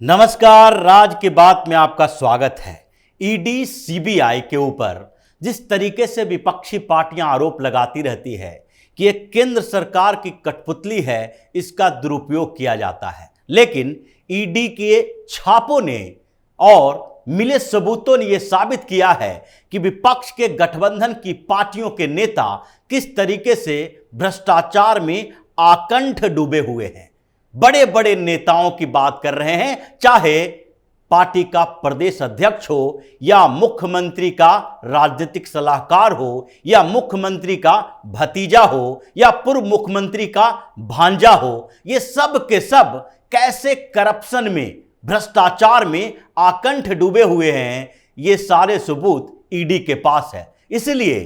नमस्कार, राज की बात में आपका स्वागत है। ईडी सीबीआई के ऊपर जिस तरीके से विपक्षी पार्टियां आरोप लगाती रहती है कि ये केंद्र सरकार की कठपुतली है, इसका दुरुपयोग किया जाता है, लेकिन ईडी के छापों ने और मिले सबूतों ने यह साबित किया है कि विपक्ष के गठबंधन की पार्टियों के नेता किस तरीके से भ्रष्टाचार में आकंठ डूबे हुए हैं। बड़े बड़े नेताओं की बात कर रहे हैं, चाहे पार्टी का प्रदेश अध्यक्ष हो या मुख्यमंत्री का राजनीतिक सलाहकार हो या मुख्यमंत्री का भतीजा हो या पूर्व मुख्यमंत्री का भांजा हो, ये सब के सब कैसे करप्शन में, भ्रष्टाचार में आकंठ डूबे हुए हैं, ये सारे सबूत ईडी के पास है। इसलिए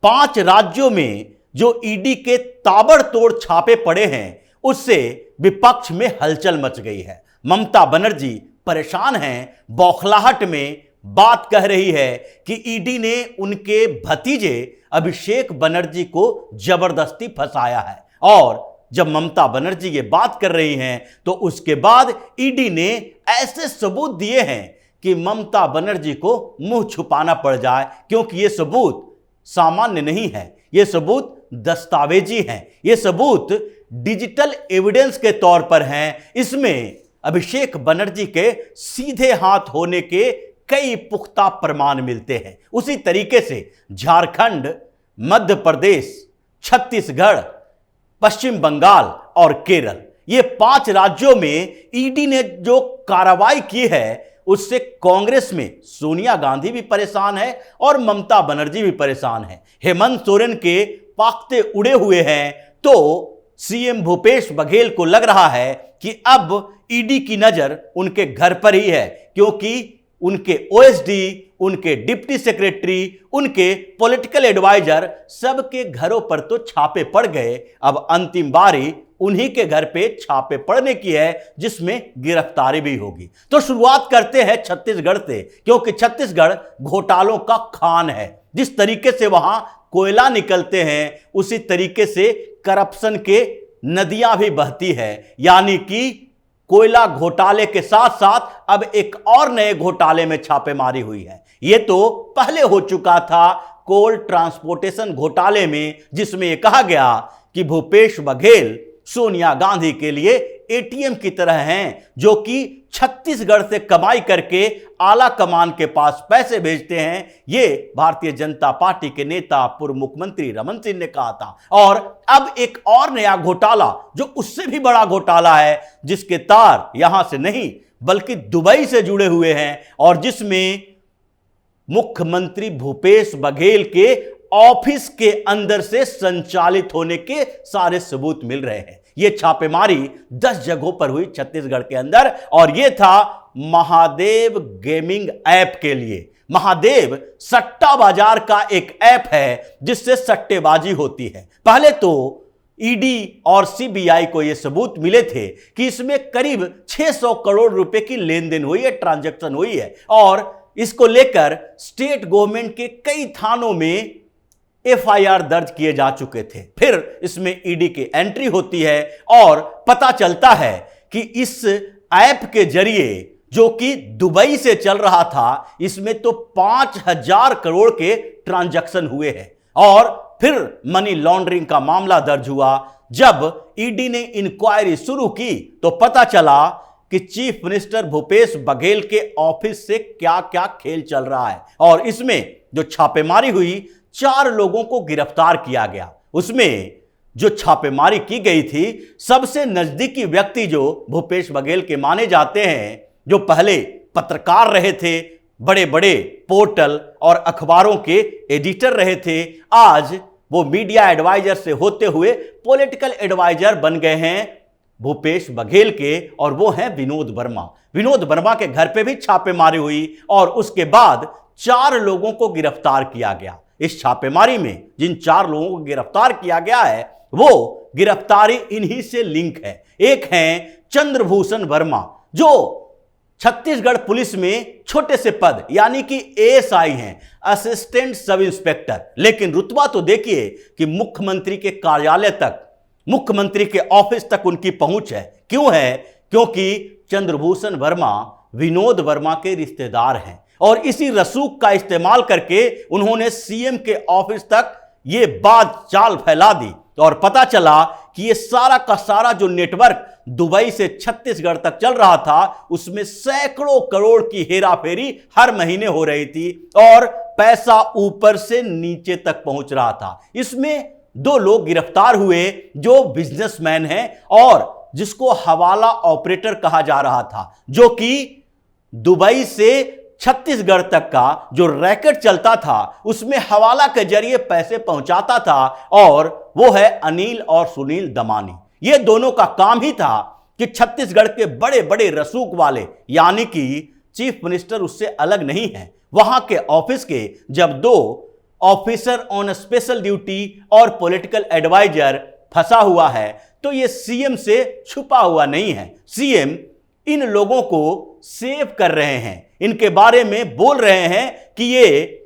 5 राज्यों में जो ईडी के ताबड़तोड़ छापे पड़े हैं, उससे विपक्ष में हलचल मच गई है। ममता बनर्जी परेशान हैं, बौखलाहट में बात कह रही है कि ईडी ने उनके भतीजे अभिषेक बनर्जी को जबरदस्ती फंसाया है। और जब ममता बनर्जी ये बात कर रही हैं तो उसके बाद ईडी ने ऐसे सबूत दिए हैं कि ममता बनर्जी को मुंह छुपाना पड़ जाए, क्योंकि ये सबूत सामान्य नहीं है, ये सबूत दस्तावेजी हैं, ये सबूत डिजिटल एविडेंस के तौर पर हैं। इसमें अभिषेक बनर्जी के सीधे हाथ होने के कई पुख्ता प्रमाण मिलते हैं। उसी तरीके से झारखंड, मध्य प्रदेश, छत्तीसगढ़, पश्चिम बंगाल और केरल, ये 5 राज्यों में ईडी ने जो कार्रवाई की है, उससे कांग्रेस में सोनिया गांधी भी परेशान है और ममता बनर्जी भी परेशान है। हेमंत सोरेन के पाख्ते उड़े हुए हैं, तो सीएम भूपेश बघेल को लग रहा है कि अब ईडी की नजर उनके घर पर ही है, क्योंकि उनके ओएसडी, उनके डिप्टी सेक्रेटरी, उनके पॉलिटिकल एडवाइजर, सबके घरों पर तो छापे पड़ गए। अब अंतिम बारी उन्हीं के घर पे छापे पड़ने की है, जिसमें गिरफ्तारी भी होगी। तो शुरुआत करते हैं छत्तीसगढ़ से, क्योंकि छत्तीसगढ़ घोटालों का खान है। जिस तरीके से वहां कोयला निकलते हैं, उसी तरीके से करप्शन के नदियां भी बहती है। यानी कि कोयला घोटाले के साथ साथ अब एक और नए घोटाले में छापेमारी हुई है। यह तो पहले हो चुका था कोल ट्रांसपोर्टेशन घोटाले में, जिसमें यह कहा गया कि भूपेश बघेल सोनिया गांधी के लिए एटीएम की तरह हैं, जो कि छत्तीसगढ़ से कमाई करके आला कमान के पास पैसे भेजते हैं। ये भारतीय जनता पार्टी के नेता पूर्व मुख्यमंत्री रमन सिंह ने कहा था। और अब एक और नया घोटाला, जो उससे भी बड़ा घोटाला है, जिसके तार यहां से नहीं बल्कि दुबई से जुड़े हुए हैं, और जिसमें मुख्यमंत्री भूपेश बघेल के ऑफिस के अंदर से संचालित होने के सारे सबूत मिल रहे हैं। यह छापेमारी 10 जगहों पर हुई छत्तीसगढ़ के अंदर, और यह था महादेव गेमिंग ऐप के लिए। महादेव सट्टा बाजार का एक ऐप है, जिससे सट्टेबाजी होती है। पहले तो ईडी और सीबीआई को यह सबूत मिले थे कि इसमें करीब 600 करोड़ रुपए की लेन देन हुई है, ट्रांजैक्शन हुई है, और इसको लेकर स्टेट गवर्नमेंट के कई थानों में एफआईआर दर्ज किए जा चुके थे। फिर इसमें ईडी की एंट्री होती है और पता चलता है कि इस ऐप के जरिए, जो कि दुबई से चल रहा था, इसमें तो 5000 करोड़ के ट्रांजैक्शन हुए हैं। और फिर मनी लॉन्ड्रिंग का मामला दर्ज हुआ। जब ईडी ने इंक्वायरी शुरू की तो पता चला कि चीफ मिनिस्टर भूपेश बघेल के ऑफिस से क्या क्या खेल चल रहा है। और इसमें जो छापेमारी हुई, 4 लोगों को गिरफ्तार किया गया। उसमें जो छापेमारी की गई थी, सबसे नजदीकी व्यक्ति जो भूपेश बघेल के माने जाते हैं, जो पहले पत्रकार रहे थे, बड़े बड़े पोर्टल और अखबारों के एडिटर रहे थे, आज वो मीडिया एडवाइजर से होते हुए पॉलिटिकल एडवाइजर बन गए हैं भूपेश बघेल के, और वो हैं विनोद वर्मा। विनोद वर्मा के घर पे भी छापेमारी हुई और उसके बाद 4 लोगों को गिरफ्तार किया गया। इस छापेमारी में जिन 4 लोगों को गिरफ्तार किया गया है, वो गिरफ्तारी इन्हीं से लिंक है। एक हैं चंद्रभूषण वर्मा, जो छत्तीसगढ़ पुलिस में छोटे से पद यानी कि एएसआई हैं, असिस्टेंट सब इंस्पेक्टर, लेकिन रुतबा तो देखिए कि मुख्यमंत्री के कार्यालय तक, मुख्यमंत्री के ऑफिस तक उनकी पहुंच है। क्यों है? क्योंकि चंद्रभूषण वर्मा विनोद वर्मा के रिश्तेदार हैं और इसी रसूख का इस्तेमाल करके उन्होंने सीएम के ऑफिस तक ये बात चाल फैला दी और पता चला कि ये सारा का सारा जो नेटवर्क दुबई से छत्तीसगढ़ तक चल रहा था, उसमें सैकड़ों करोड़ की हेराफेरी हर महीने हो रही थी और पैसा ऊपर से नीचे तक पहुंच रहा था। इसमें 2 लोग गिरफ्तार हुए जो बिजनेसमैन हैं और जिसको हवाला ऑपरेटर कहा जा रहा था, जो कि दुबई से छत्तीसगढ़ तक का जो रैकेट चलता था उसमें हवाला के जरिए पैसे पहुंचाता था और वो है अनिल और सुनील दमानी। ये दोनों का काम ही था कि छत्तीसगढ़ के बड़े बड़े रसूख वाले, यानी कि चीफ मिनिस्टर उससे अलग नहीं है, वहां के ऑफिस के जब 2 ऑफिसर ऑन स्पेशल ड्यूटी और पॉलिटिकल एडवाइजर फंसा हुआ है तो ये सीएम से छुपा हुआ नहीं है। सीएम इन लोगों को सेव कर रहे हैं, इनके बारे में बोल रहे हैं कि ये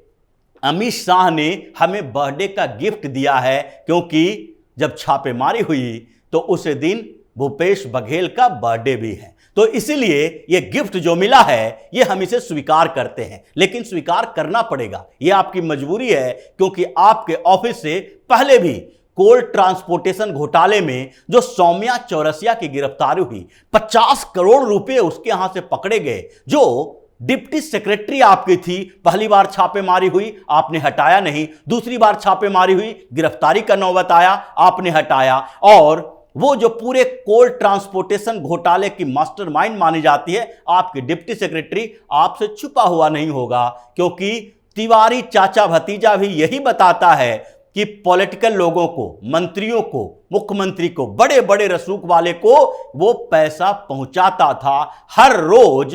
अमित शाह ने हमें बर्थडे का गिफ्ट दिया है, क्योंकि जब छापेमारी हुई तो उस दिन भूपेश बघेल का बर्थडे भी है, तो इसीलिए ये गिफ्ट जो मिला है ये हम इसे स्वीकार करते हैं। लेकिन स्वीकार करना पड़ेगा, ये आपकी मजबूरी है, क्योंकि आपके ऑफिस से पहले भी कोल ट्रांसपोर्टेशन घोटाले में जो सौम्या चौरसिया की गिरफ्तारी हुई, 50 करोड़ रुपए उसके यहां से पकड़े गए, जो डिप्टी सेक्रेटरी आपकी थी। पहली बार छापेमारी हुई, आपने हटाया नहीं, दूसरी बार छापेमारी हुई, गिरफ्तारी का नौबत आया, आपने हटाया। और वो जो पूरे कोल ट्रांसपोर्टेशन घोटाले की मास्टरमाइंड मानी जाती है, आपके डिप्टी सेक्रेटरी आपसे छुपा हुआ नहीं होगा, क्योंकि तिवारी चाचा भतीजा भी यही बताता है कि पॉलिटिकल लोगों को, मंत्रियों को, मुख्यमंत्री को, बड़े बड़े रसूख वाले को वो पैसा पहुंचाता था। हर रोज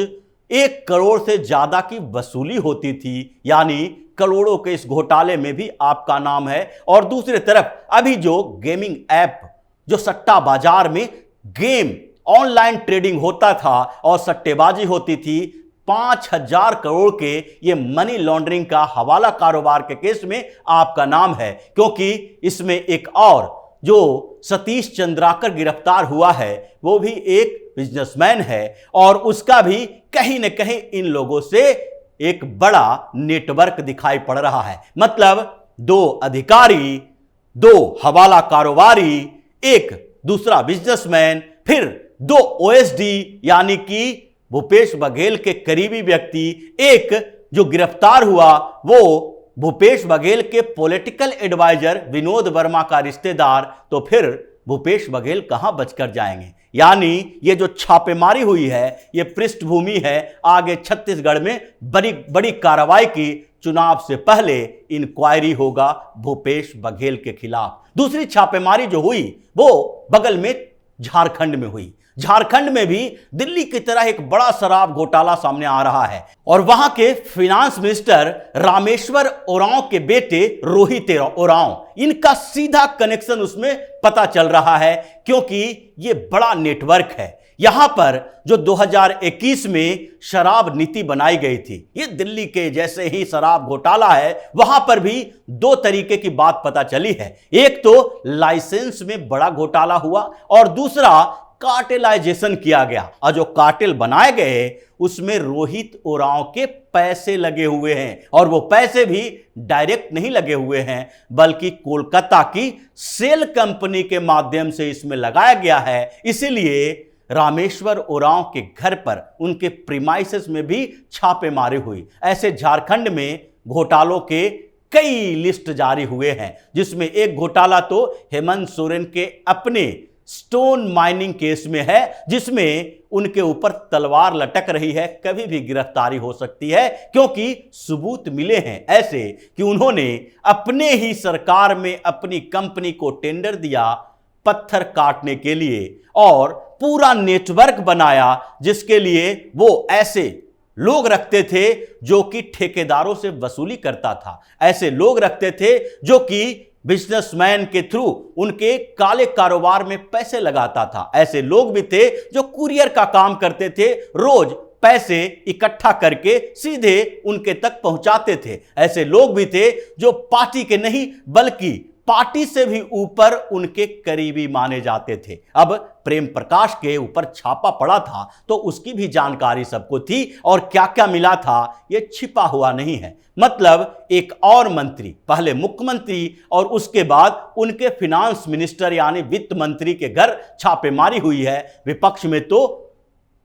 1 करोड़ से ज्यादा की वसूली होती थी, यानी करोड़ों के इस घोटाले में भी आपका नाम है। और दूसरी तरफ अभी जो गेमिंग ऐप, जो सट्टा बाजार में गेम ऑनलाइन ट्रेडिंग होता था और सट्टेबाजी होती थी, 5000 करोड़ के ये मनी लॉन्ड्रिंग का हवाला कारोबार के केस में आपका नाम है, क्योंकि इसमें एक और जो सतीश चंद्राकर गिरफ्तार हुआ है वो भी एक बिजनेसमैन है और उसका भी कहीं न कहीं इन लोगों से एक बड़ा नेटवर्क दिखाई पड़ रहा है। मतलब 2 अधिकारी, 2 हवाला कारोबारी, एक दूसरा बिजनेसमैन, फिर 2 ओएसडी यानी कि भूपेश बघेल के करीबी व्यक्ति, एक जो गिरफ्तार हुआ वो भूपेश बघेल के पॉलिटिकल एडवाइजर विनोद वर्मा का रिश्तेदार, तो फिर भूपेश बघेल कहां बचकर जाएंगे। यानी ये जो छापेमारी हुई है ये पृष्ठभूमि है आगे छत्तीसगढ़ में बड़ी बड़ी कार्रवाई की। चुनाव से पहले इंक्वायरी होगा भूपेश बघेल के खिलाफ। दूसरी छापेमारी जो हुई वो बगल में झारखंड में हुई। झारखंड में भी दिल्ली की तरह एक बड़ा शराब घोटाला सामने आ रहा है और वहां के फाइनेंस मिनिस्टर रामेश्वर ओरांव के बेटे रोहित ओरांव, इनका सीधा कनेक्शन उसमें पता चल रहा है, क्योंकि ये बड़ा नेटवर्क है। यहां पर जो 2021 में शराब नीति बनाई गई थी, ये दिल्ली के जैसे ही शराब घोटाला है, वहां पर भी 2 तरीके की बात पता चली है। एक तो लाइसेंस में बड़ा घोटाला हुआ और दूसरा कार्टेलाइजेशन किया गया, और जो कार्टेल बनाए गए उसमें रोहित ओरांव के पैसे लगे हुए हैं। और वो पैसे भी डायरेक्ट नहीं लगे हुए हैं, बल्कि कोलकाता की सेल कंपनी के माध्यम से इसमें लगाया गया है। इसीलिए रामेश्वर ओरांव के घर पर, उनके प्रीमाइसेस में भी छापेमारी हुई। ऐसे झारखंड में घोटालों के कई लिस्ट जारी हुए हैं, जिसमें एक घोटाला तो हेमंत सोरेन के अपने स्टोन माइनिंग केस में है, जिसमें उनके ऊपर तलवार लटक रही है, कभी भी गिरफ्तारी हो सकती है, क्योंकि सबूत मिले हैं ऐसे कि उन्होंने अपने ही सरकार में अपनी कंपनी को टेंडर दिया पत्थर काटने के लिए और पूरा नेटवर्क बनाया, जिसके लिए वो ऐसे लोग रखते थे जो कि ठेकेदारों से वसूली करता था, ऐसे लोग रखते थे जो कि बिजनेसमैन के थ्रू उनके काले कारोबार में पैसे लगाता था, ऐसे लोग भी थे जो कुरियर का काम करते थे, रोज पैसे इकट्ठा करके सीधे उनके तक पहुंचाते थे, ऐसे लोग भी थे जो पार्टी के नहीं बल्कि पार्टी से भी ऊपर उनके करीबी माने जाते थे। अब प्रेम प्रकाश के ऊपर छापा पड़ा था तो उसकी भी जानकारी सबको थी और क्या क्या मिला था यह छिपा हुआ नहीं है। मतलब एक और मंत्री, पहले मुख्यमंत्री और उसके बाद उनके फिनांस मिनिस्टर यानी वित्त मंत्री के घर छापेमारी हुई है। विपक्ष में तो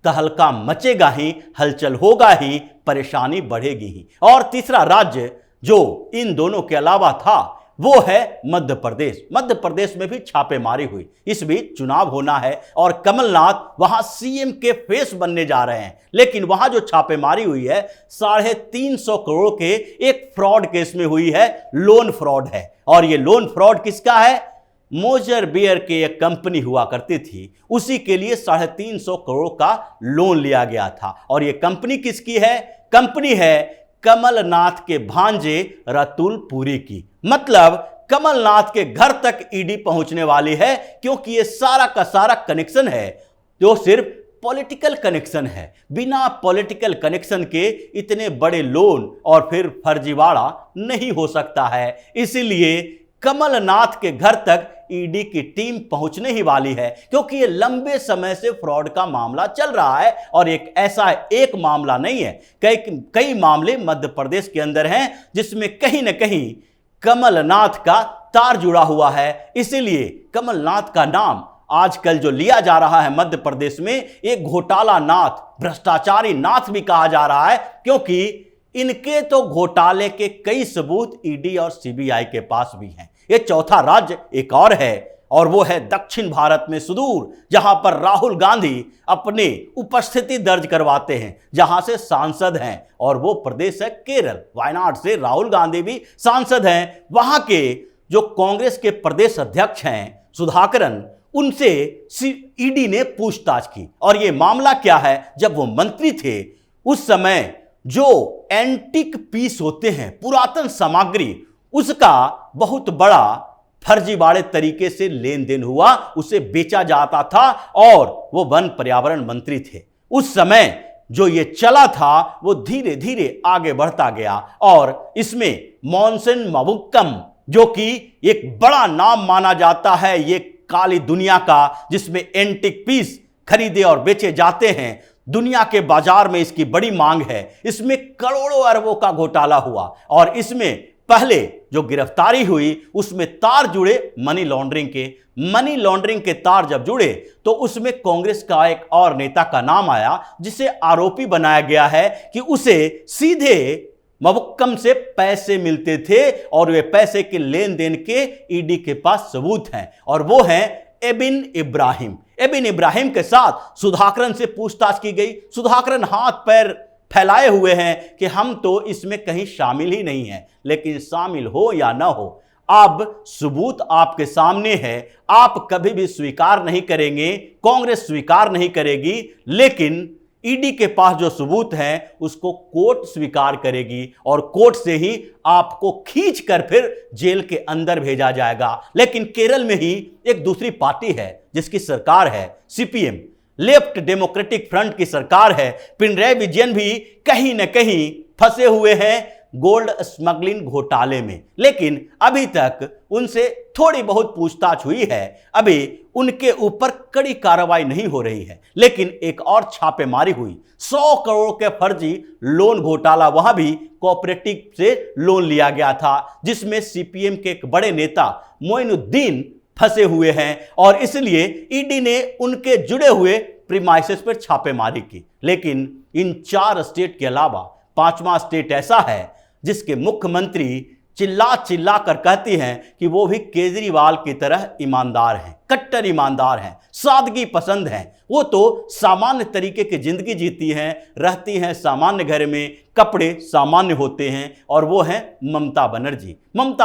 तहलका मचेगा ही, हलचल होगा ही, परेशानी बढ़ेगी ही। और तीसरा राज्य जो इन दोनों के अलावा था वो है मध्य प्रदेश। मध्य प्रदेश में भी छापेमारी हुई। इस बीच चुनाव होना है और कमलनाथ वहां सीएम के फेस बनने जा रहे हैं। लेकिन वहां जो छापेमारी हुई है 350 करोड़ के एक फ्रॉड केस में हुई है, लोन फ्रॉड है। और ये लोन फ्रॉड किसका है? मोजर बियर के एक कंपनी हुआ करती थी, उसी के लिए 350 करोड़ का लोन लिया गया था। और ये कंपनी किसकी है? कंपनी है कमलनाथ के भांजे रतुल पुरी की। मतलब कमलनाथ के घर तक ईडी पहुंचने वाली है, क्योंकि ये सारा का सारा कनेक्शन है जो सिर्फ पॉलिटिकल कनेक्शन है। बिना पॉलिटिकल कनेक्शन के इतने बड़े लोन और फिर फर्जीवाड़ा नहीं हो सकता है। इसीलिए कमलनाथ के घर तक ईडी की टीम पहुंचने ही वाली है, क्योंकि ये लंबे समय से फ्रॉड का मामला चल रहा है। और एक मामला नहीं है, कई मामले मध्य प्रदेश के अंदर हैं जिसमें कहीं ना कहीं कमलनाथ का तार जुड़ा हुआ है। इसीलिए कमलनाथ का नाम आजकल जो लिया जा रहा है मध्य प्रदेश में, एक घोटाला नाथ, भ्रष्टाचारी नाथ भी कहा जा रहा है, क्योंकि इनके तो घोटाले के कई सबूत ईडी और सीबीआई के पास भी हैं। ये चौथा राज्य एक और है, और वो है दक्षिण भारत में सुदूर, जहां पर राहुल गांधी अपनी उपस्थिति दर्ज करवाते हैं, जहां से सांसद हैं। और वो प्रदेश है केरल। वायनाड से राहुल गांधी भी सांसद हैं। वहां के जो कांग्रेस के प्रदेश अध्यक्ष हैं सुधाकरन, उनसे ईडी ने पूछताछ की। और ये मामला क्या है? जब वो मंत्री थे उस समय जो एंटिक पीस होते हैं, पुरातन सामग्री, उसका बहुत बड़ा फर्जीवाड़े तरीके से लेन देन हुआ, उसे बेचा जाता था। और वो वन पर्यावरण मंत्री थे उस समय। जो ये चला था वो धीरे धीरे आगे बढ़ता गया, और इसमें मॉनसन मवुक्कम, जो कि एक बड़ा नाम माना जाता है ये काली दुनिया का, जिसमें एंटिक पीस खरीदे और बेचे जाते हैं। दुनिया के बाजार में इसकी बड़ी मांग है। इसमें करोड़ों अरबों का घोटाला हुआ, और इसमें पहले जो गिरफ्तारी हुई उसमें तार जुड़े मनी लॉन्ड्रिंग के तार जब जुड़े तो उसमें कांग्रेस का एक और नेता का नाम आया, जिसे आरोपी बनाया गया है कि उसे सीधे मवक्कम से पैसे मिलते थे, और वे पैसे के लेन देन के ईडी के पास सबूत हैं। और वो हैं एबिन इब्राहिम के साथ सुधाकरन से पूछताछ की गई। सुधाकरन हाथ पैर फैलाए हुए हैं कि हम तो इसमें कहीं शामिल ही नहीं हैं। लेकिन शामिल हो या ना हो, अब सबूत आपके सामने है। आप कभी भी स्वीकार नहीं करेंगे, कांग्रेस स्वीकार नहीं करेगी, लेकिन ईडी के पास जो सबूत हैं उसको कोर्ट स्वीकार करेगी, और कोर्ट से ही आपको खींच कर फिर जेल के अंदर भेजा जाएगा। लेकिन केरल में ही एक दूसरी पार्टी है जिसकी सरकार है सीपीएम, लेफ्ट डेमोक्रेटिक फ्रंट की सरकार है। पिनराई विजयन भी कहीं न कहीं फंसे हुए हैं गोल्ड स्मगलिंग घोटाले में, लेकिन अभी तक उनसे थोड़ी बहुत पूछताछ हुई है। अभी उनके ऊपर कड़ी कार्रवाई नहीं हो रही है। लेकिन एक और छापेमारी हुई, 100 करोड़ के फर्जी लोन घोटाला। वहां भी कोऑपरेटिव से लोन लिया गया था, जिसमें सीपीएम के एक बड़े नेता मोइनुद्दीन फंसे हुए हैं, और इसलिए ईडी ने उनके जुड़े हुए प्रीमाइसेस पर छापेमारी की। लेकिन इन 4 स्टेट के अलावा 5वां स्टेट ऐसा है जिसके मुख्यमंत्री चिल्ला कर कहती हैं कि वो भी केजरीवाल की तरह ईमानदार हैं, कट्टर ईमानदार हैं, सादगी पसंद हैं। वो तो सामान्य तरीके की जिंदगी जीती हैं, रहती हैं सामान्य घर में, कपड़े सामान्य होते हैं। और वो हैं ममता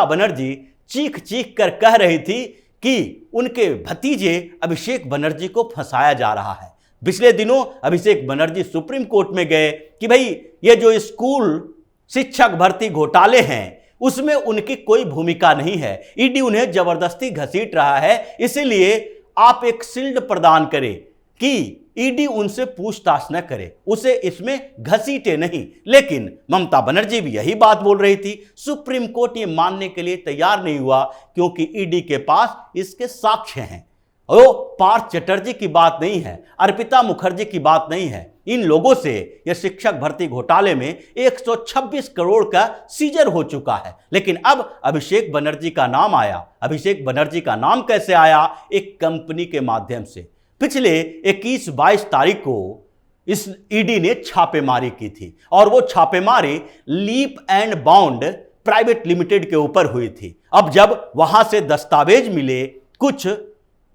बनर्जी चीख कर कह रही थी कि उनके भतीजे अभिषेक बनर्जी को फंसाया जा रहा है। पिछले दिनों अभिषेक बनर्जी सुप्रीम कोर्ट में गए कि भाई ये जो स्कूल शिक्षक भर्ती घोटाले हैं उसमें उनकी कोई भूमिका नहीं है, ईडी उन्हें जबरदस्ती घसीट रहा है, इसीलिए आप एक शील्ड प्रदान करें, कि ईडी उनसे पूछताछ न करे, उसे इसमें घसीटे नहीं। लेकिन ममता बनर्जी भी यही बात बोल रही थी। सुप्रीम कोर्ट ये मानने के लिए तैयार नहीं हुआ क्योंकि ईडी के पास इसके साक्ष्य हैं। वो पार्थ चटर्जी की बात नहीं है, अर्पिता मुखर्जी की बात नहीं है। इन लोगों से यह शिक्षक भर्ती घोटाले में 126 करोड़ का सीजर हो चुका है। लेकिन अब अभिषेक बनर्जी का नाम आया। अभिषेक बनर्जी का नाम कैसे आया? एक कंपनी के माध्यम से। पिछले 21-22 तारीख को इस ईडी ने छापेमारी की थी और वो छापेमारी leap and bound private limited के ऊपर हुई थी। अब जब वहां से दस्तावेज मिले, कुछ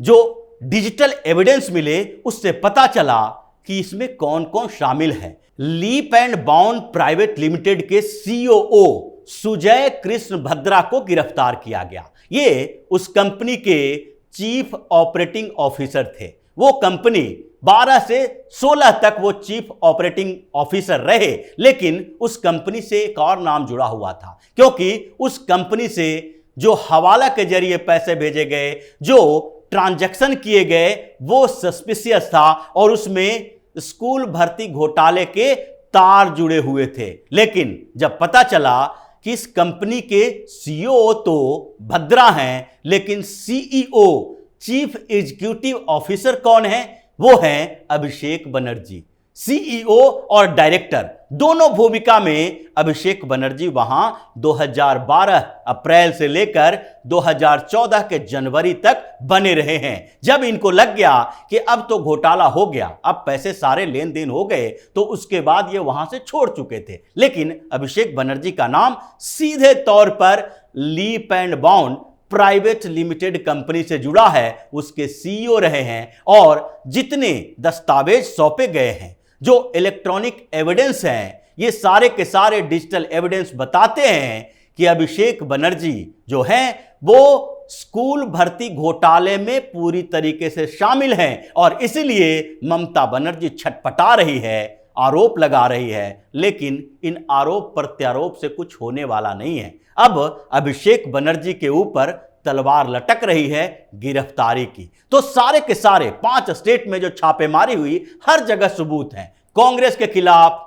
जो डिजिटल एविडेंस मिले, उससे पता चला कि इसमें कौन कौन शामिल है। Leap and bound private limited के सीईओ सुजय कृष्ण भद्रा को गिरफ्तार किया गया। ये उस कंपनी के चीफ ऑपरेटिंग ऑफिसर थे। वो कंपनी 12 से 16 तक वो चीफ ऑपरेटिंग ऑफिसर रहे, लेकिन उस कंपनी से एक और नाम जुड़ा हुआ था, क्योंकि उस कंपनी से जो हवाला के जरिए पैसे भेजे गए, जो ट्रांजैक्शन किए गए, वो सस्पिशियस था और उसमें स्कूल भर्ती घोटाले के तार जुड़े हुए थे। लेकिन जब पता चला कि इस कंपनी के सीईओ तो भद्रा हैं, लेकिन सीईओ चीफ एग्जीक्यूटिव ऑफिसर कौन है? वो हैं अभिषेक बनर्जी। सीईओ और डायरेक्टर दोनों भूमिका में अभिषेक बनर्जी वहां 2012 अप्रैल से लेकर 2014 के जनवरी तक बने रहे हैं। जब इनको लग गया कि अब तो घोटाला हो गया, अब पैसे सारे लेन देन हो गए, तो उसके बाद ये वहां से छोड़ चुके थे। लेकिन अभिषेक बनर्जी का नाम सीधे तौर पर leap and bound private limited company से जुड़ा है। उसके सीईओ रहे हैं और जितने दस्तावेज सौंपे गए हैं, जो इलेक्ट्रॉनिक एविडेंस हैं, ये सारे के सारे डिजिटल एविडेंस बताते हैं कि अभिषेक बनर्जी जो हैं वो स्कूल भर्ती घोटाले में पूरी तरीके से शामिल हैं और इसलिए ममता बनर्जी छटपटा रही है, आरोप लगा रही है। लेकिन इन आरोप प्रत्यारोप से कुछ होने वाला नहीं है। अब अभिषेक बनर्जी के ऊपर तलवार लटक रही है गिरफ्तारी की। तो सारे के सारे 5 स्टेट में जो छापेमारी हुई, हर जगह सबूत हैं। कांग्रेस के खिलाफ,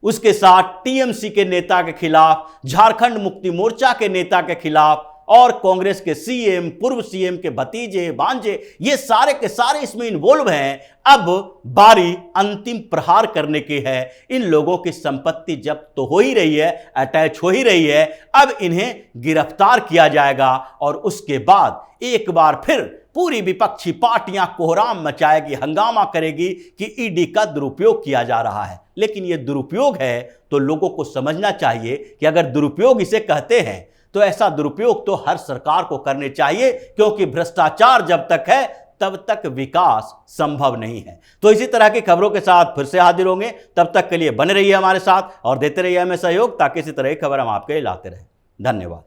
उसके साथ टीएमसी के नेता के खिलाफ, झारखंड मुक्ति मोर्चा के नेता के खिलाफ और कांग्रेस के सीएम, पूर्व सीएम के भतीजे भांजे, ये सारे के सारे इसमें इन्वॉल्व हैं। अब बारी अंतिम प्रहार करने की है। इन लोगों की संपत्ति जब्त तो हो ही रही है, अटैच हो ही रही है। अब इन्हें गिरफ्तार किया जाएगा और उसके बाद एक बार फिर पूरी विपक्षी पार्टियां कोहराम मचाएगी, हंगामा करेगी कि ईडी का दुरुपयोग किया जा रहा है। लेकिन यह दुरुपयोग है तो लोगों को समझना चाहिए कि अगर दुरुपयोग इसे कहते हैं तो ऐसा दुरुपयोग तो हर सरकार को करने चाहिए, क्योंकि भ्रष्टाचार जब तक है तब तक विकास संभव नहीं है। तो इसी तरह की खबरों के साथ फिर से हाजिर होंगे। तब तक के लिए बने रहिए हमारे साथ और देते रहिए हमें सहयोग, ताकि इसी तरह की खबर हम आपके लिए लाते रहें। धन्यवाद।